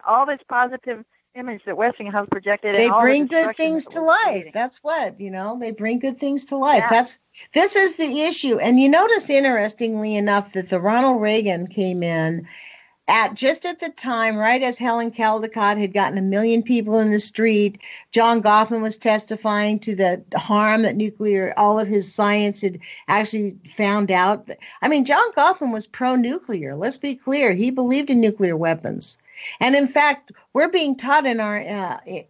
all this positive image that Westinghouse projected. They and all bring the good things to life. creating. That's what, you know, they bring good things to life. Yeah. This is the issue. And you notice, interestingly enough, that the Ronald Reagan came in just at the time, right as Helen Caldicott had gotten 1 million people in the street. John Goffman was testifying to the harm that all of his science had actually found out. I mean, John Goffman was pro-nuclear. Let's be clear. He believed in nuclear weapons. And in fact, we're being taught in our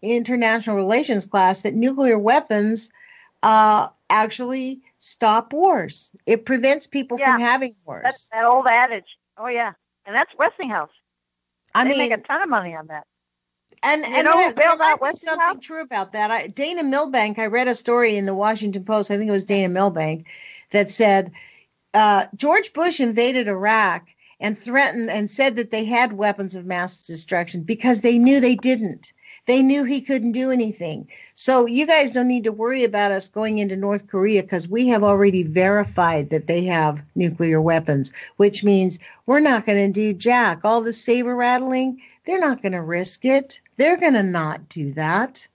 international relations class that nuclear weapons actually stop wars. It prevents people from having wars. That's that old adage. Oh, yeah. And that's Westinghouse. They make a ton of money on that. And there might be something true about that. Dana Milbank, I read a story in the Washington Post, I think it was Dana Milbank, that said George Bush invaded Iraq and threatened and said that they had weapons of mass destruction because they knew they didn't. They knew he couldn't do anything. So you guys don't need to worry about us going into North Korea because we have already verified that they have nuclear weapons, which means we're not going to do jack. All the saber rattling, they're not going to risk it. They're going to not do that.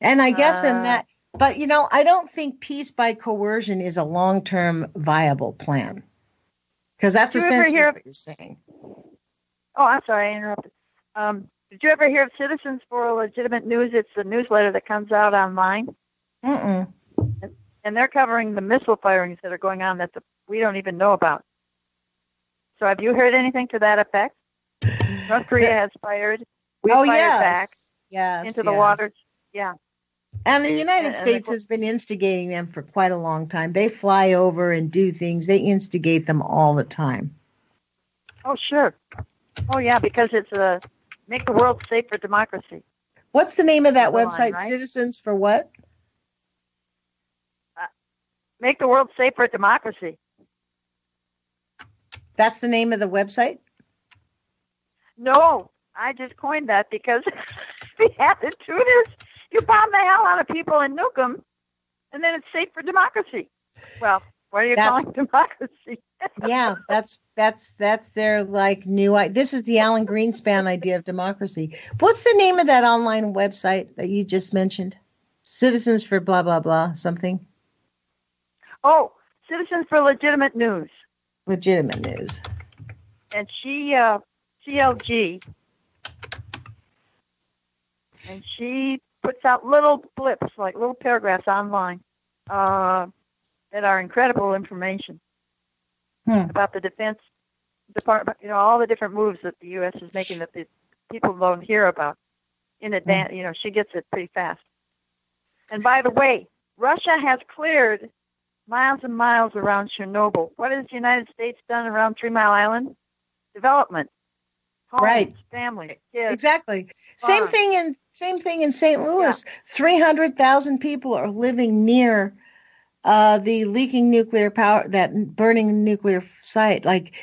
And I guess in that, but you know, I don't think peace by coercion is a long-term viable plan. Because that's essentially what you're saying. Oh, I'm sorry, I interrupted. Did you ever hear of Citizens for Legitimate News? It's a newsletter that comes out online. Mm-mm. And they're covering the missile firings that are going on that we don't even know about. So have you heard anything to that effect? North Korea has fired. We fired back into the waters. Yeah. And the United States has been instigating them for quite a long time. They fly over and do things. They instigate them all the time. Oh, sure. Oh, yeah, because it's make the world safe for democracy. What's the name of that website? Right? Citizens for what? Make the world safe for democracy. That's the name of the website? No, I just coined that because the attitude is you bomb the hell out of people and nuke them, and then it's safe for democracy. Well, what are you calling democracy? Yeah, that's their like new. This is the Alan Greenspan idea of democracy. What's the name of that online website that you just mentioned? Citizens for blah blah blah something. Oh, Citizens for Legitimate News. Legitimate News. And CLG, and she puts out little blips, like little paragraphs online that are incredible information about the Defense Department, you know, all the different moves that the U.S. is making that the people don't hear about in advance. You know, she gets it pretty fast. And by the way, Russia has cleared miles and miles around Chernobyl. What has the United States done around 3 Mile Island? Development. Homes, right. Families, kids. Exactly. Same thing in St. Louis. 300,000 people are living near the leaking nuclear power, that burning nuclear site. Like,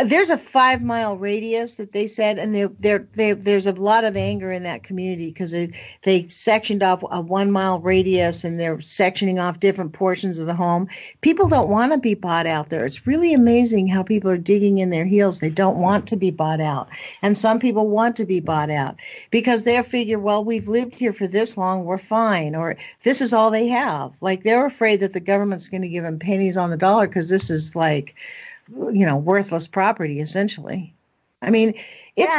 there's a 5-mile radius that they said, and there's a lot of anger in that community because they sectioned off a 1-mile radius and they're sectioning off different portions of the home. People don't want to be bought out there. It's really amazing how people are digging in their heels. They don't want to be bought out. And some people want to be bought out because they figure, well, we've lived here for this long, we're fine, or this is all they have. Like, they're afraid that the government's going to give them pennies on the dollar because this is like, you know, worthless property, essentially. I mean, it's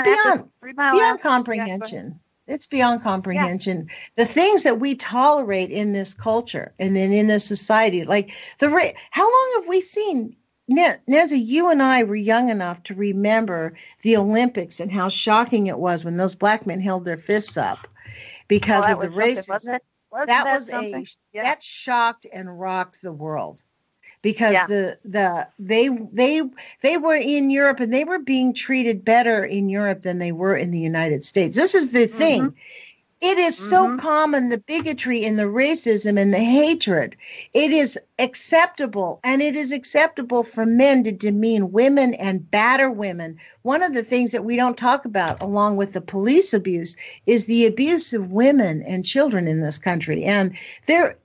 beyond comprehension. It's beyond comprehension. Yeah. The things that we tolerate in this culture and then in this society, like how long have we seen Nancy, you and I were young enough to remember the Olympics and how shocking it was when those black men held their fists up because of the racism. Wasn't it? That was that shocked and rocked the world. Because they were in Europe and they were being treated better in Europe than they were in the United States. This is the thing. It is so common, the bigotry and the racism and the hatred. It is acceptable, and it is acceptable for men to demean women and batter women. One of the things that we don't talk about, along with the police abuse, is the abuse of women and children in this country. And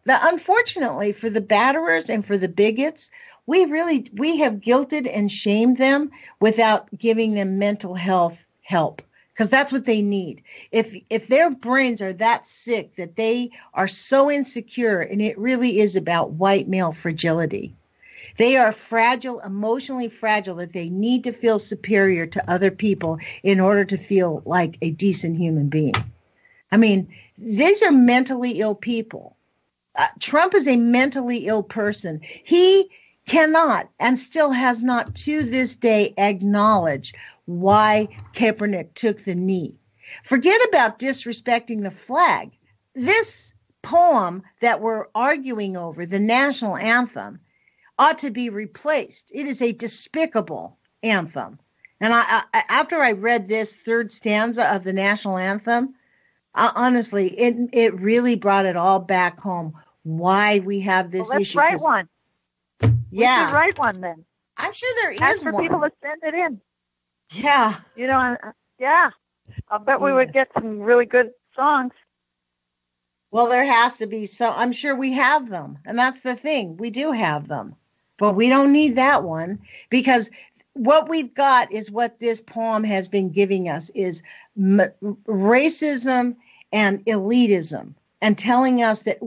unfortunately, for the batterers and for the bigots, we have guilted and shamed them without giving them mental health help. Because that's what they need. If their brains are that sick that they are so insecure, and it really is about white male fragility. They are fragile, emotionally fragile, that they need to feel superior to other people in order to feel like a decent human being. I mean, these are mentally ill people. Trump is a mentally ill person. He cannot and still has not to this day acknowledged why Kaepernick took the knee. Forget about disrespecting the flag. This poem that we're arguing over, the national anthem, ought to be replaced. It is a despicable anthem. And after I read this third stanza of the national anthem, honestly, it really brought it all back home why we have this issue. Let's write one. Yeah. We should write one then. I'm sure there is Ask for one. people to send it in. Yeah. You know, yeah. I'll bet we would get some really good songs. Well, there has to be some. I'm sure we have them. And that's the thing. We do have them. But we don't need that one, because what we've got is what this poem has been giving us is racism and elitism. And telling us that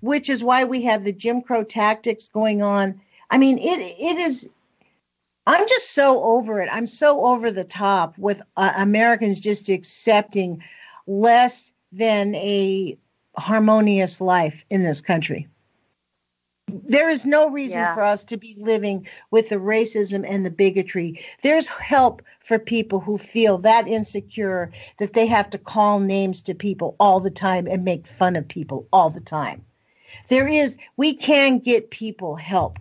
which is why we have the Jim Crow tactics going on. I mean, it is, I'm just so over it. I'm so over the top with Americans just accepting less than a harmonious life in this country. There is no reason for us to be living with the racism and the bigotry. There's help for people who feel that insecure that they have to call names to people all the time and make fun of people all the time. We can get people help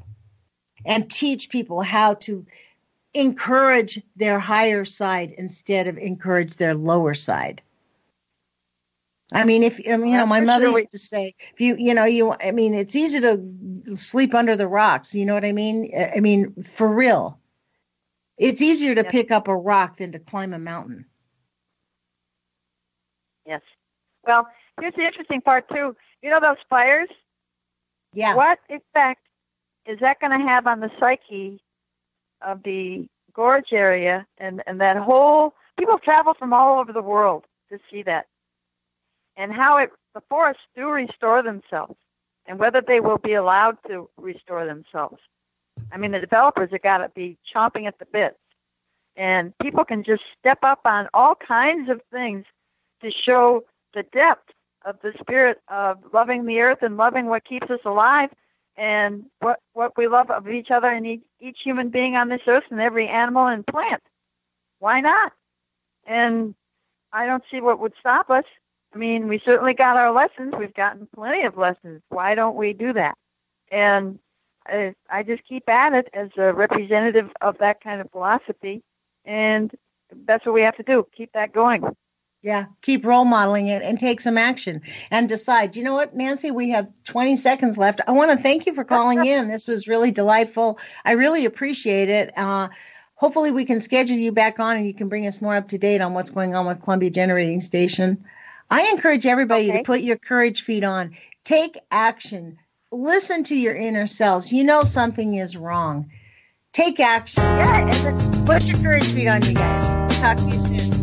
and teach people how to encourage their higher side instead of encourage their lower side. I mean, my mother used to say, it's easy to sleep under the rocks. You know what I mean? I mean, for real, it's easier to pick up a rock than to climb a mountain. Yes. Well, here's the interesting part too. You know those fires? Yeah. What effect is that going to have on the psyche of the gorge area and that whole, people travel from all over the world to see that. And how the forests do restore themselves, and whether they will be allowed to restore themselves. I mean, the developers have got to be chomping at the bit, and people can just step up on all kinds of things to show the depth of the spirit of loving the earth and loving what keeps us alive, and what we love of each other and each human being on this earth and every animal and plant. Why not? And I don't see what would stop us. I mean, we certainly got our lessons. We've gotten plenty of lessons. Why don't we do that? And I just keep at it as a representative of that kind of philosophy. And that's what we have to do. Keep that going. Yeah. Keep role modeling it and take some action and decide. You know what, Nancy, we have 20 seconds left. I want to thank you for calling in. This was really delightful. I really appreciate it. Hopefully we can schedule you back on and you can bring us more up to date on what's going on with Columbia Generating Station. I encourage everybody to put your courage feet on. Take action. Listen to your inner selves. You know something is wrong. Take action. Yeah. Put your courage feet on, you guys. Talk to you soon.